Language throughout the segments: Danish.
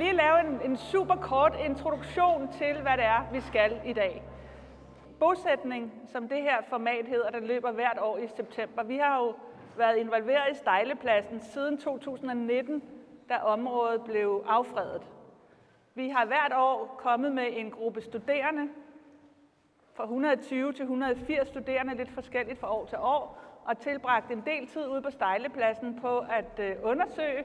lige lave en super kort introduktion til, hvad det er, vi skal i dag. Bosætning, som det her format hedder, der løber hvert år i september. Vi har jo været involveret i Stejlepladsen siden 2019, da området blev affredet. Vi har hvert år kommet med en gruppe studerende, fra 120 til 180 studerende, lidt forskelligt fra år til år, og tilbragt en del tid ude på Stejlepladsen på at undersøge,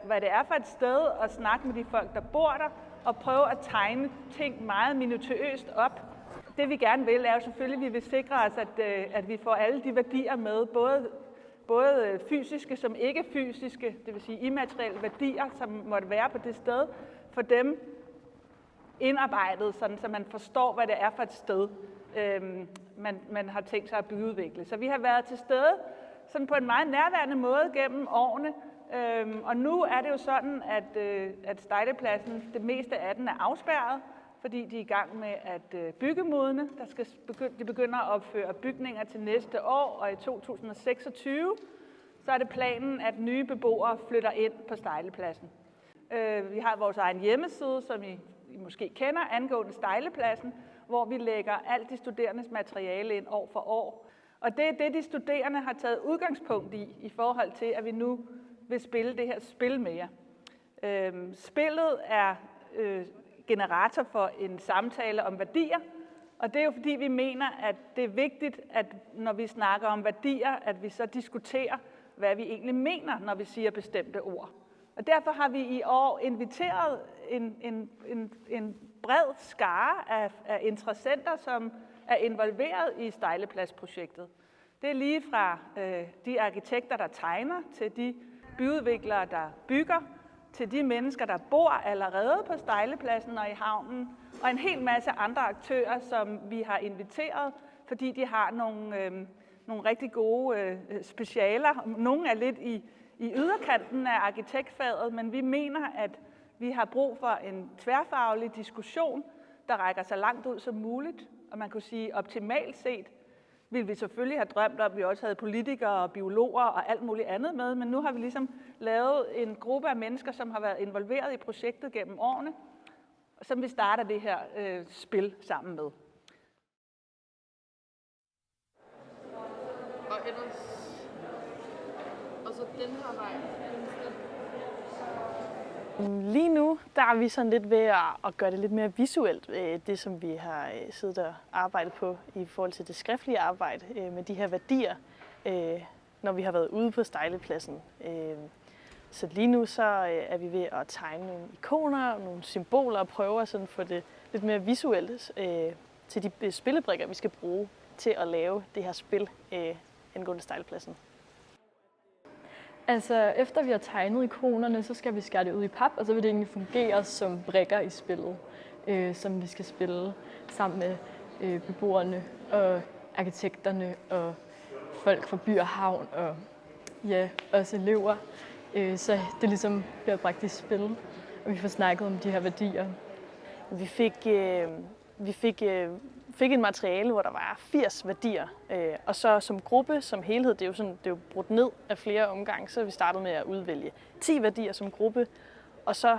hvad det er for et sted, og snakke med de folk, der bor der, og prøve at tegne ting meget minutiøst op. Det vi gerne vil, er jo selvfølgelig, at vi vil sikre os, at vi får alle de værdier med, både fysiske som ikke fysiske, det vil sige immaterielle værdier, som måtte være på det sted, for dem indarbejdet, sådan, så man forstår, hvad det er for et sted, man har tænkt sig at byudvikle. Så vi har været til stede sådan på en meget nærværende måde gennem årene, og nu er det jo sådan, at Stejlepladsen, det meste af den er afspærret, fordi de er i gang med at byggemodne. De begynder at opføre bygninger til næste år, og i 2026, så er det planen, at nye beboere flytter ind på Stejlepladsen. Vi har vores egen hjemmeside, som I måske kender, angående Stejlepladsen, hvor vi lægger alt de studerendes materiale ind år for år. Og det er det, de studerende har taget udgangspunkt i forhold til, at vi nu vil spille det her spil mere. Spillet er generator for en samtale om værdier, og det er jo fordi, vi mener, at det er vigtigt, at når vi snakker om værdier, at vi så diskuterer, hvad vi egentlig mener, når vi siger bestemte ord. Og derfor har vi i år inviteret en bred skare af interessenter, som er involveret i Stejlepladsprojektet. Det er lige fra de arkitekter, der tegner, til de byudviklere, der bygger, til de mennesker, der bor allerede på Stejlepladsen og i havnen, og en hel masse andre aktører, som vi har inviteret, fordi de har nogle rigtig gode specialer. Nogle er lidt i yderkanten af arkitektfaget, men vi mener, at vi har brug for en tværfaglig diskussion, der rækker så langt ud som muligt. Og man kunne sige, optimalt set ville vi selvfølgelig have drømt om, at vi også havde politikere og biologer og alt muligt andet med, men nu har vi ligesom lavet en gruppe af mennesker, som har været involveret i projektet gennem årene, som vi starter det her spil sammen med. Og ellers, og så den her vej. Lige nu der er vi sådan lidt ved at gøre det lidt mere visuelt, det som vi har siddet og arbejdet på i forhold til det skriftlige arbejde med de her værdier, når vi har været ude på Stejlepladsen. Så lige nu så er vi ved at tegne nogle ikoner og nogle symboler og prøve at sådan få det lidt mere visuelt til de spillebrikker, vi skal bruge til at lave det her spil angående Stejlepladsen. Altså, efter vi har tegnet ikonerne, så skal vi skære det ud i pap, og så vil det egentlig fungere som brikker i spillet, som vi skal spille sammen med beboerne og arkitekterne og folk fra by og havn og ja, også elever. Så det ligesom bliver bragt i spil, og vi får snakket om de her værdier. Vi fik et materiale, hvor der var 80 værdier, og så som gruppe, som helhed, det er jo brudt ned af flere omgange, så vi startede med at udvælge 10 værdier som gruppe, og så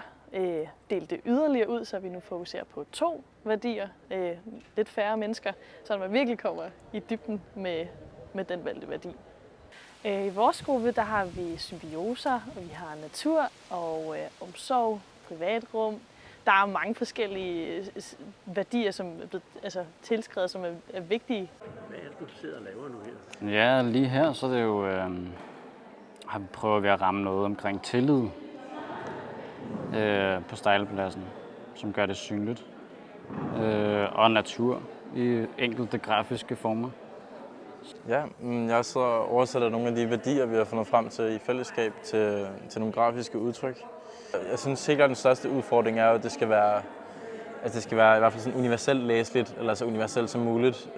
delte det yderligere ud, så vi nu fokuserer på 2 værdier, lidt færre mennesker, så man virkelig kommer i dybden med den valgte værdi. I vores gruppe, der har vi symbioser, og vi har natur og omsorg, privatrum. Der er mange forskellige værdier, som er blevet tilskrevet, som er vigtige. Hvad er det, du sidder og laver nu her? Ja, lige her, så er det jo, har vi prøvet at ramme noget omkring tillid på Stejlepladsen, som gør det synligt. Og natur i enkelte grafiske former. Ja, jeg så oversætter nogle af de værdier, vi har fundet frem til i fællesskab til nogle grafiske udtryk. Jeg synes helt klart, den største udfordring er, at det skal være i hvert fald sådan universelt læseligt, eller så universelt som muligt.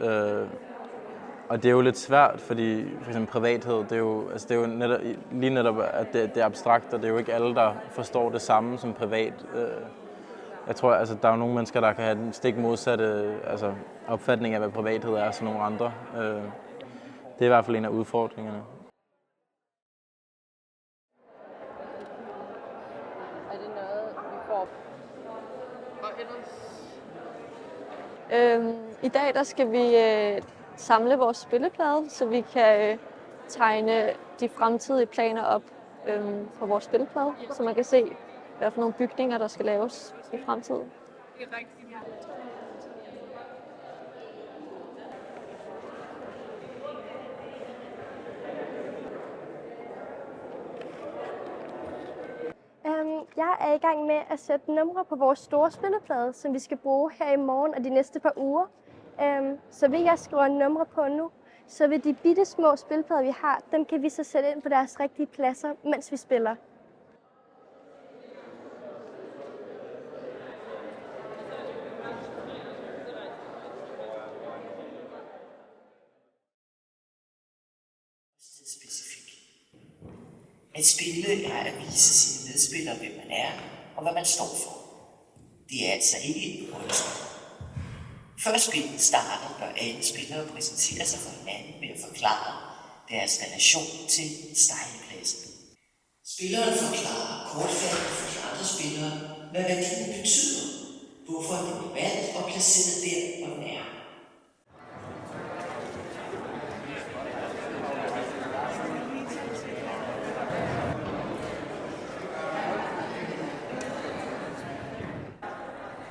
Og det er jo lidt svært, fordi for eksempel privathed, det er jo netop, at det er abstrakt, og det er jo ikke alle, der forstår det samme som privat. Jeg tror, der er jo nogle mennesker, der kan have den stik modsatte opfatning af, hvad privathed er, som nogle andre. Det er i hvert fald en af udfordringerne. Er det noget, vi får I dag der skal vi samle vores spilleplade, så vi kan tegne de fremtidige planer op på vores spilleplade, så man kan se, hvad for nogle bygninger, der skal laves i fremtiden. Jeg er i gang med at sætte numre på vores store spilleplade, som vi skal bruge her i morgen og de næste par uger. Så vil jeg skrive numre på nu, så vil de bitte små spilleplader, vi har, dem kan vi så sætte ind på deres rigtige pladser, mens vi spiller. Specifik. At spille er at vise sine medspillere, hvem man er og hvad man står for. Det er altså ikke et rødskab. Før spillet starter, bør alle spillere præsentere sig for hinanden med at forklare deres relation til stejlepladsen. Spilleren forklarer kortfattet for de andre spillere, hvad værdien betyder, hvorfor den er valgt og placeret der, hvor den er.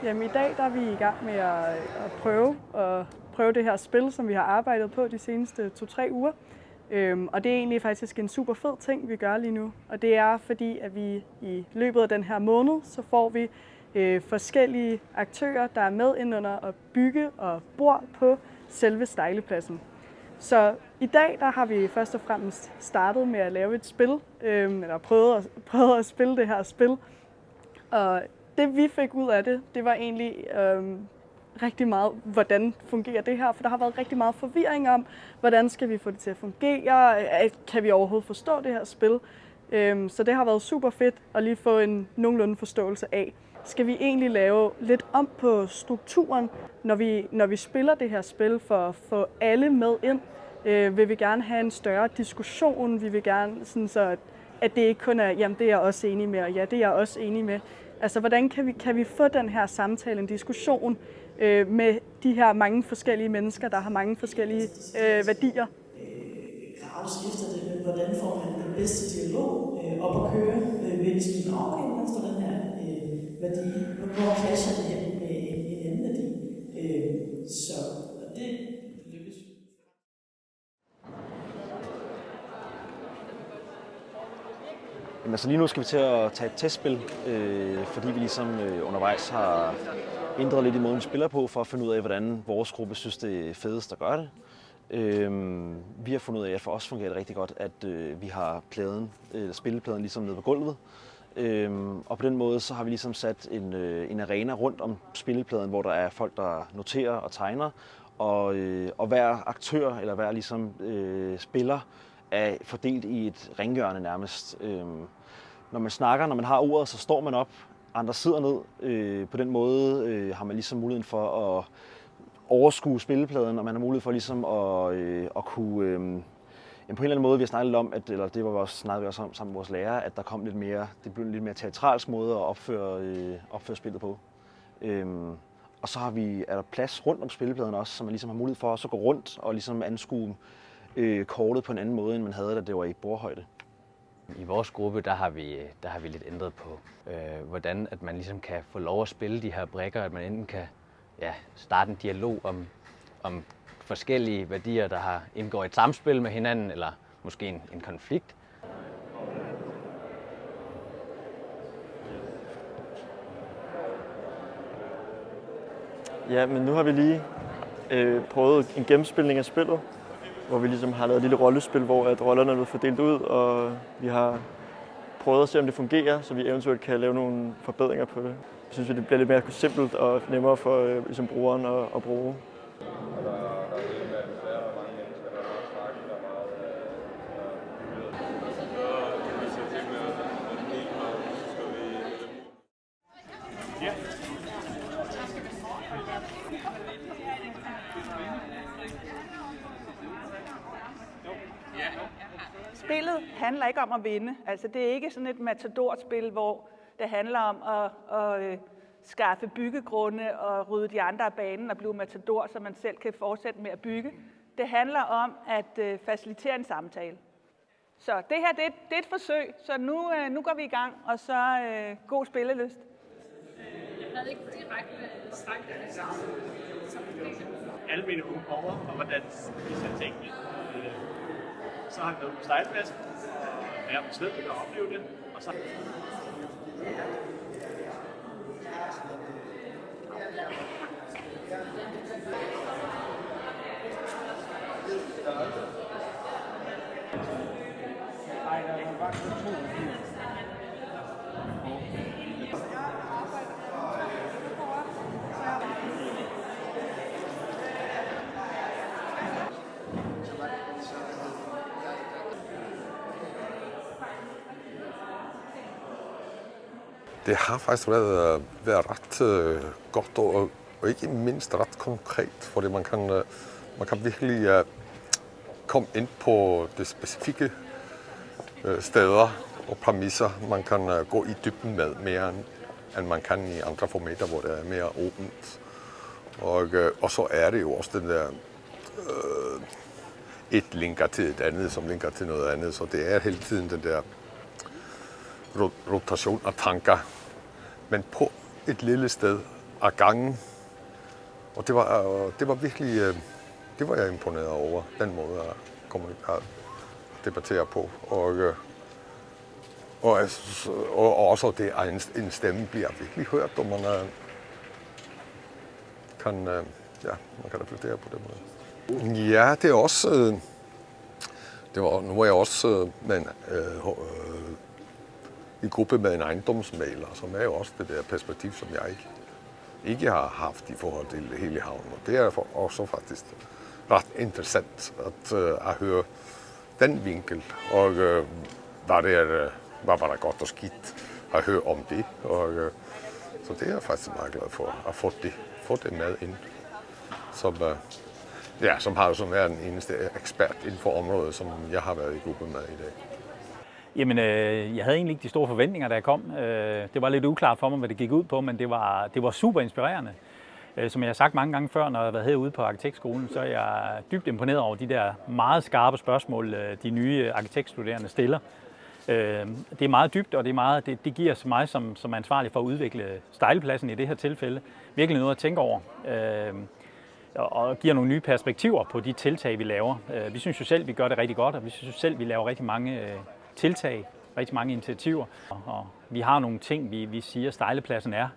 Jamen, i dag der er vi i gang med at prøve det her spil, som vi har arbejdet på de seneste 2-3 uger. Og det er egentlig faktisk en super fed ting, vi gør lige nu. Og det er fordi, at vi i løbet af den her måned, så får vi forskellige aktører, der er med ind under at bygge og bor på selve stejlepladsen. Så i dag der har vi først og fremmest startet med at lave et spil, eller prøvet at spille det her spil. Og det vi fik ud af det var egentlig rigtig meget, hvordan fungerer det her, for der har været rigtig meget forvirring om, hvordan skal vi få det til at fungere, kan vi overhovedet forstå det her spil. Så det har været super fedt at lige få en nogenlunde forståelse af. Skal vi egentlig lave lidt om på strukturen, når vi spiller det her spil, for at få alle med ind? Vil vi gerne have en større diskussion? Vi vil gerne, sådan så at det ikke kun er, jamen det er jeg også enig med, og ja, det er jeg også enig med. Altså, hvordan kan vi få den her samtale, en diskussion med de her mange forskellige mennesker, der har mange forskellige værdier? Graves efter det, men hvordan får man den bedste dialog op at køre ved at sige, okay, hvordan står den her værdi, hvor clasher det her med en anden værdi? Så det lykkes. Altså lige nu skal vi til at tage et testspil, fordi vi ligesom undervejs har ændret lidt i måden, vi spiller på, for at finde ud af, hvordan vores gruppe synes, det er fedest at gøre det. Vi har fundet ud af, at for os fungerer det rigtig godt, at vi har spillepladen ligesom nede på gulvet. Og på den måde så har vi ligesom sat en arena rundt om spillepladen, hvor der er folk, der noterer og tegner, og hver aktør eller hver ligesom spiller er fordelt i et ringhjørne nærmest. Når man snakker, når man har ordet, så står man op, andre sidder ned. På den måde har man ligesom muligheden for at overskue spillepladen, og man har mulighed for ligesom at kunne... på en eller anden måde, vi har snakket lidt om, eller det var også snakket vi også om sammen med vores lærer, at der kom lidt mere, det blev en lidt mere teatralsk måde at opføre spillet på. Og så er der plads rundt om spillepladen også, så man ligesom har mulighed for også at gå rundt og ligesom anskue kortet på en anden måde, end man havde, da det var i bordhøjde. I vores gruppe, der har vi lidt ændret på, hvordan at man ligesom kan få lov at spille de her brikker, at man enten kan starte en dialog om forskellige værdier, der indgår i et samspil med hinanden, eller måske en konflikt. Ja, men nu har vi lige prøvet en gennemspilning af spillet, hvor vi ligesom har lavet et lille rollespil, hvor at rollerne er blevet fordelt ud, og vi har prøvet at se, om det fungerer, så vi eventuelt kan lave nogle forbedringer på det. Jeg synes, det bliver lidt mere simpelt og nemmere for ligesom, brugeren at bruge. Spillet handler ikke om at vinde. Altså, det er ikke sådan et matadorspil, hvor det handler om at skaffe byggegrunde og rydde de andre af banen og blive matador, så man selv kan fortsætte med at bygge. Det handler om at facilitere en samtale. Så det her, det er et forsøg, så nu går vi i gang, og så god spillelyst. Jeg havde ikke direkte sagt, at det Almene borgere, og hvordan de ser tingene. Så har vi noget på stejlepladsen, og være på stedet og opleve det, og så... Det har faktisk været ret godt og ikke mindst ret konkret, fordi man kan virkelig komme ind på de specifikke steder og præmisser, man kan gå i dybden med mere end man kan i andre formater, hvor det er mere åbent. Og så er det jo også den der et linker til et andet, som linker til noget andet, så det er hele tiden den der rotation af tanker, men på et lille sted af gangen. Og det var virkelig, det var jeg imponeret over, den måde at debattere på. Og også det, at en stemme bliver virkelig hørt, og man kan reflektere på den måde. Ja, det er også... nu er jeg også med i gruppe med en ejendomsmægler, som er jo også det der perspektiv, som jeg ikke har haft i forhold til hele havnen. Og det er også faktisk ret interessant at høre den vinkel, og hvad var der godt og skidt at høre om det. Så det er jeg faktisk meget glad for at få det med ind, som har som er den eneste ekspert inden for området, som jeg har været i gruppe med i dag. Jamen, jeg havde egentlig ikke de store forventninger, da jeg kom. Det var lidt uklart for mig, hvad det gik ud på, men det var super inspirerende. Som jeg har sagt mange gange før, når jeg har været herude på arkitektskolen, så er jeg dybt imponeret over de der meget skarpe spørgsmål, de nye arkitektstuderende stiller. Det er meget dybt, og det giver mig som ansvarlig for at udvikle stejlepladsen i det her tilfælde virkelig noget at tænke over. Og giver nogle nye perspektiver på de tiltag, vi laver. Vi synes jo selv, vi gør det rigtig godt, og vi synes selv, vi laver rigtig mange tiltag, rigtig mange initiativer. Og vi har nogle ting, vi siger, stejlepladsen er.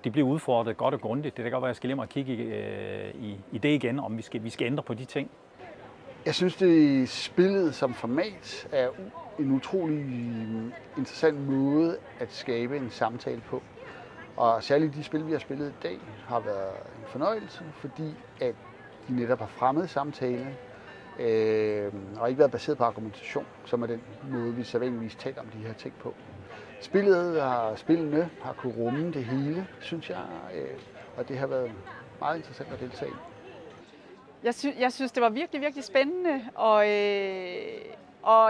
De bliver udfordret godt og grundigt. Det kan godt være, at jeg skal hjem og kigge i det igen, om vi skal ændre på de ting. Jeg synes, det spillet som format er en utrolig interessant måde at skabe en samtale på. Og særligt de spil, vi har spillet i dag, har været en fornøjelse, fordi at de netop har fremmet samtale og ikke været baseret på argumentation, som er den måde, vi sædvanligvis taler om de her ting på. Spillene har kunnet rumme det hele, synes jeg, og det har været meget interessant at deltage i. Jeg synes, det var virkelig, virkelig spændende, og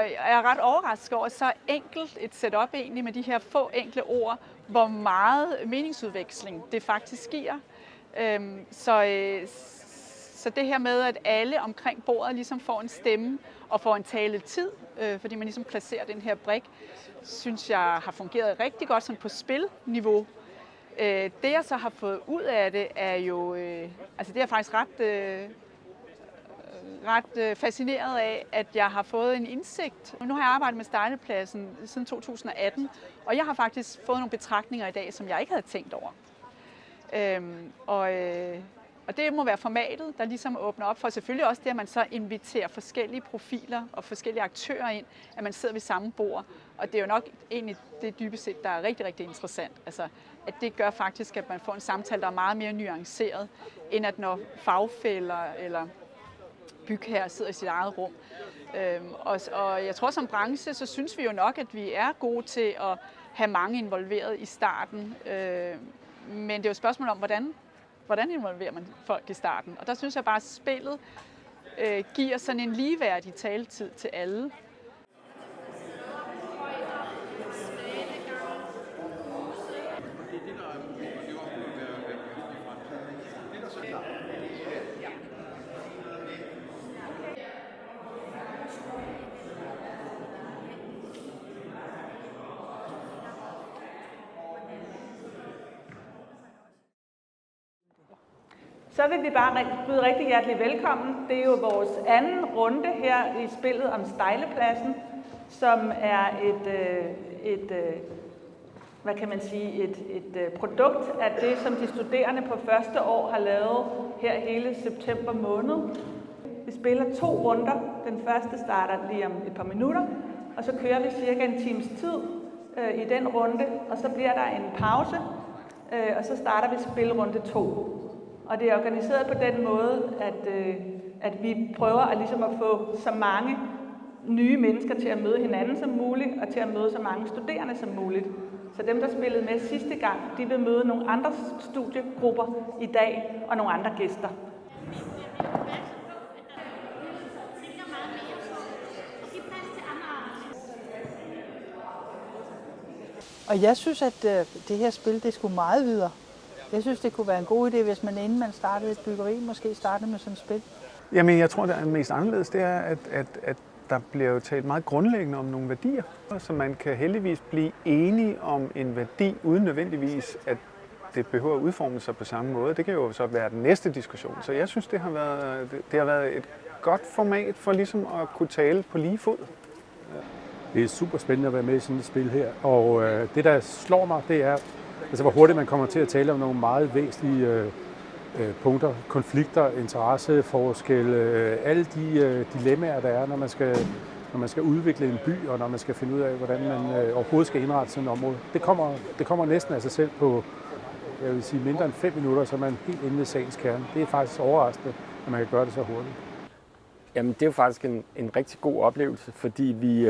jeg er ret overrasket over så enkelt et setup egentlig med de her få enkle ord, hvor meget meningsudveksling det faktisk giver. Så det her med, at alle omkring bordet ligesom får en stemme og får en taletid, fordi man ligesom placerer den her brik, synes jeg har fungeret rigtig godt sådan på spilniveau. Det jeg så har fået ud af det er jo, altså det er faktisk ret fascineret af, at jeg har fået en indsigt. Nu har jeg arbejdet med stejlepladsen siden 2018, og jeg har faktisk fået nogle betragtninger i dag, som jeg ikke havde tænkt over. Og det må være formatet, der ligesom åbner op for selvfølgelig også det, at man så inviterer forskellige profiler og forskellige aktører ind, at man sidder ved samme bord. Og det er jo nok egentlig det dybest set, der er rigtig, rigtig interessant. Altså, at det gør faktisk, at man får en samtale, der er meget mere nuanceret, end at når fagfæller eller bygherrer sidder i sit eget rum. Og jeg tror som branche, så synes vi jo nok, at vi er gode til at have mange involveret i starten. Men det er jo et spørgsmål om, hvordan involverer man folk i starten. Og der synes jeg bare, at spillet giver sådan en ligeværdig taletid til alle. Så vil vi bare byde rigtig hjertelig velkommen. Det er jo vores anden runde her i spillet om Stejlepladsen, som er hvad kan man sige, et produkt af det, som de studerende på første år har lavet her hele september måned. Vi spiller 2 runder. Den første starter lige om et par minutter, og så kører vi cirka en times tid i den runde, og så bliver der en pause, og så starter vi spilrunde 2. Og det er organiseret på den måde, at vi prøver at få så mange nye mennesker til at møde hinanden som muligt, og til at møde så mange studerende som muligt. Så dem, der spillede med sidste gang, de vil møde nogle andre studiegrupper i dag, og nogle andre gæster. Og jeg synes, at det her spil, det skulle meget videre. Jeg synes, det kunne være en god idé, hvis man inden man startede et byggeri, måske startede med sådan et spil. Jamen, jeg tror, at det mest anderledes, det er, at der bliver jo talt meget grundlæggende om nogle værdier, så man kan heldigvis blive enige om en værdi, uden nødvendigvis, at det behøver at udforme sig på samme måde. Det kan jo så være den næste diskussion. Så jeg synes, det har været et godt format for ligesom at kunne tale på lige fod. Det er super spændende at være med i sådan et spil her, og det, der slår mig, det er, altså, hvor hurtigt man kommer til at tale om nogle meget væsentlige punkter, konflikter, interesseforskelle, alle de dilemmaer, der er, når man skal udvikle en by, og når man skal finde ud af, hvordan man overhovedet skal indrette sådan et område. Det kommer næsten af sig selv på, jeg vil sige, mindre end 5 minutter, så er man helt inde ved sagens kerne. Det er faktisk overraskende, at man kan gøre det så hurtigt. Jamen, det er jo faktisk en rigtig god oplevelse, fordi vi,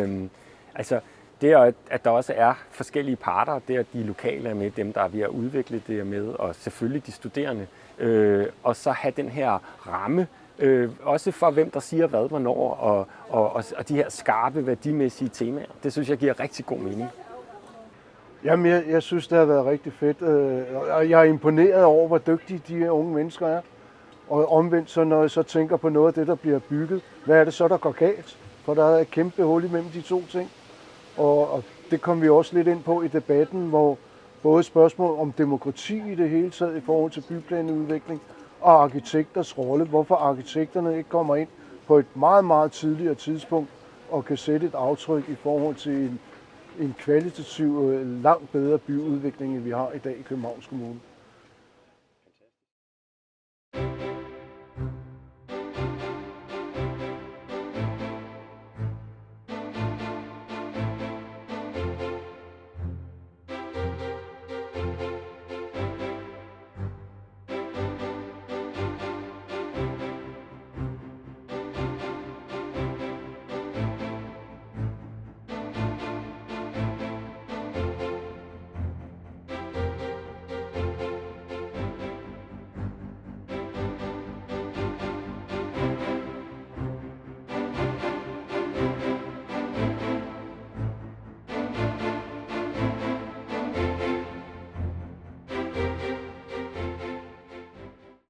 det at der også er forskellige parter, det at de lokale er med, dem der er ved at udvikle det er med, og selvfølgelig de studerende, og så have den her ramme, også for hvem der siger hvad, hvornår, og de her skarpe værdimæssige temaer. Det synes jeg giver rigtig god mening. Jamen, jeg synes, det har været rigtig fedt, og jeg er imponeret over, hvor dygtige de unge mennesker er. Og omvendt, så når jeg så tænker på noget af det, der bliver bygget, hvad er det så, der går galt? For der er et kæmpe hul imellem de 2 ting. Og det kom vi også lidt ind på i debatten, hvor både spørgsmål om demokrati i det hele taget i forhold til byplanudvikling og arkitekters rolle, hvorfor arkitekterne ikke kommer ind på et meget, meget tidligere tidspunkt og kan sætte et aftryk i forhold til en kvalitativ, langt bedre byudvikling, end vi har i dag i Københavns Kommune.